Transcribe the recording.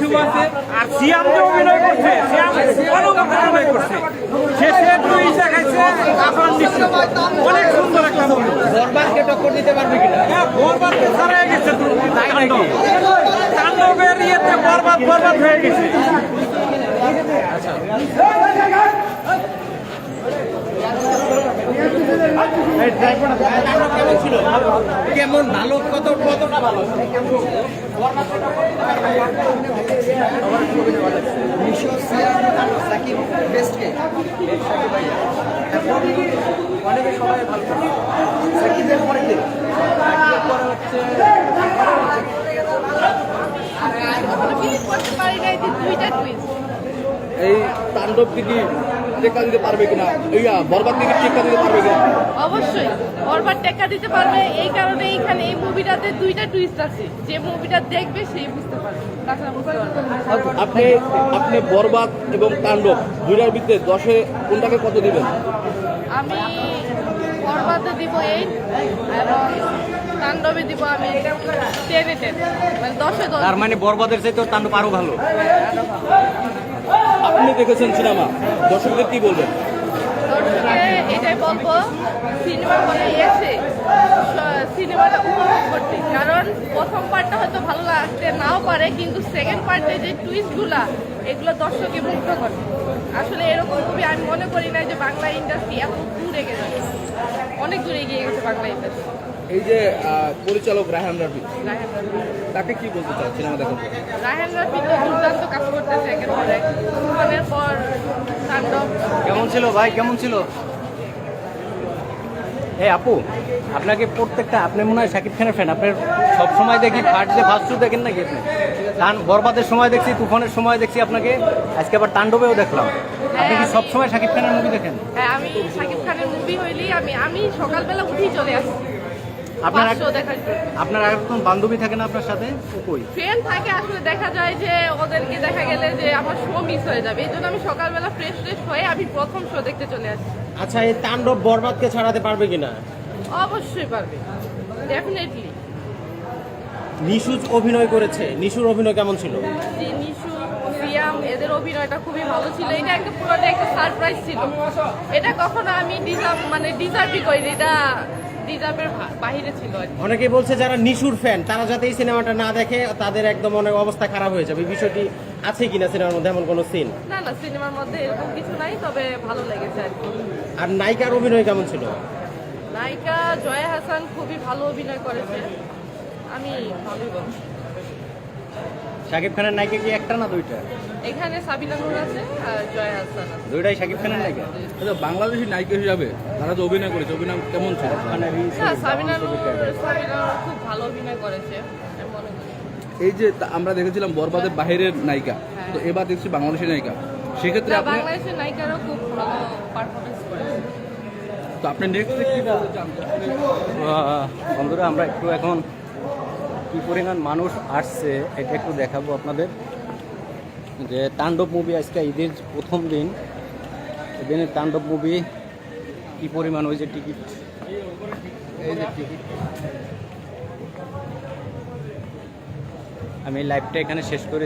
শুভ আছে। আর সিয়াম যে অভিনয় করছে, সিয়াম অলৌকিক অভিনয় করছে। শেষে টুইস্ট দেখাইছে, এখন নিশ্চিত। অনেক সুন্দর একটা মুভি। বরবাদকে টক্কর দিতে পারবে কিনা? হ্যাঁ, বরবাদকে ছাড়াই গেছে তো। তাণ্ডব। তাণ্ডবের ইয়েতে বরবাদ হয়ে গেছে। কেমন ছিল? কেমন ভালো? কতটা ভালো? এই তাণ্ডব কি টেক্কা দিতে পারবে কিনা, বরবাদ থেকে টেক্কা দিতে পারবে কিনা? অবশ্যই বরবাদ টেক্কা দিতে পারবে। এই কারণে এইখানে এই মুভিটাতে দুইটা টুইস্ট আছে, যে মুভিটা দেখবে সেই বুঝতে পারবে, তাছাড়া বুঝতে পারবে না। আপনি বরবাদ এবং তাণ্ডব দুইটার ভিতরে 10-এ কোনটাকে কত দিবেন? আমি বরবাদে দিব 8 এবং তাণ্ডবে দিব আমি 10-এ 10, মানে 10-এ 10। তার মানে বরবাদের চাইতে তাণ্ডব আরো ভালো। আপনি দেখেছেন সিনেমা, দর্শকদের কি বলবেন? দর্শকে এটাই বলবো, সিনেমা হলে এসে সিনেমাটা উপভোগ করতে। কারণ প্রথম পার্টটা হয়তো ভালো লাগতে নাও পারে, কিন্তু সেকেন্ড পার্টে যে টুইস্টগুলা, এগুলো দর্শককে মুগ্ধ করে। আসলে এরকম মুভি আমি মনে করি না যে বাংলা ইন্ডাস্ট্রি এত দূর এগিয়ে যাবে। অনেক দূরে এগিয়ে গেছে বাংলা ইন্ডাস্ট্রি। এই যে পরিচালক রায়হান রাফি, তাকে কি বলতে চান সিনেমা দেখার পর? রায়হান রাফি তো দুর্দান্ত কাজ করতেছে, একেবারে তুফানের পর তাণ্ডব। কেমন ছিল ভাই, কেমন ছিল? এই আপু, আপনাকে প্রত্যেকটা, আপনি মনে হয় শাকিব খানের ফ্যান। আপনার সব সময় দেখি ফার্স্ট শো দেখেন নাকি আপনি? বরবাদের সময় দেখছি, তুফানের সময় দেখছি আপনাকে, আজকে আবার তাণ্ডবেও দেখলাম। আপনি কি সব সময় শাকিব খানের মুভি দেখেন? হ্যাঁ, আমি শাকিব খানের মুভি হইলেই আমি সকালবেলা উঠেই চলে আসি আপনার শো দেখার জন্য। আপনার একজন বান্ধবী থাকে না আপনার সাথে? ও কই? ট্রেন থাকে, আসলে দেখা যায় যে ওদেরকে দেখা গেলে যে আমার শো মিস হয়ে যাবে, এই জন্য আমি সকালবেলা ফ্রেশ হয়ে আমি প্রথম শো দেখতে চলে আসি। আচ্ছা, এই তাণ্ডব বরবাদকে ছাড়াতে পারবে কিনা? অবশ্যই পারবে, ডেফিনেটলি। নিশু অভিনয় করেছে, নিশুর অভিনয় কেমন ছিল? যে নিশু, সিয়াম, এদের অভিনয়টা খুবই ভালো ছিল। এটা একটা পুরোটা একটা সারপ্রাইজ ছিল। এটা কখনো আমি ডিজার্ভই করিনি, এটা ডিজার্ভের বাইরে ছিল আর কি। অনেকে বলছে যারা নিশুর ফ্যান, তারা যাতে এই সিনেমাটা না দেখে, তাদের একদম অনেক অবস্থা খারাপ হয়ে যাবে। এই বিষয়টি আছে কিনা সিনেমার মধ্যে, এমন কোনো সিন? না, সিনেমার মধ্যে এরকম কিছু নাই, তবে ভালো লেগেছে আর কি। আর নায়িকার অভিনয় কেমন ছিল? নায়িকা জয়া হাসান খুবই ভালো অভিনয় করেছে, আমি ভালোই বলছি। শাকিব খানের নায়িকা কি একটা না দুইটা? এখানে সাবিনা নূর আছে আর জয়া হাসান আছে। দুইটাই শাকিব খানের নায়িকা? আচ্ছা, বাংলাদেশি নায়িকা হিসাবে তারা যে অভিনয় করেছে, অভিনয় কেমন ছিল? না, সাবিনা নূর খুব ভালো অভিনয় করেছে আমি মনে করি। এই যে আমরা দেখেছিলাম বরবাদের বাহিরের নায়িকা, তো এবার দেখছি বাংলাদেশি নায়িকা, সেক্ষেত্রে না, আপনি বাংলাদেশের নায়িকারও খুব ভালো পারফরমেন্স করেছে। তো আপনি নেক্সট কি বলতে চান? বন্ধুরা, আমরা একটু এখন কি পরিমাণ মানুষ আসছে এটা একটু দেখাবো আপনাদের। যে তাণ্ডব মুভি আজকে ঈদের প্রথম দিন, এদিনের তাণ্ডব মুভি কি পরিমাণ, ওই যে টিকিট, এই যে টিকিট। আমি লাইভটা এখানে শেষ করে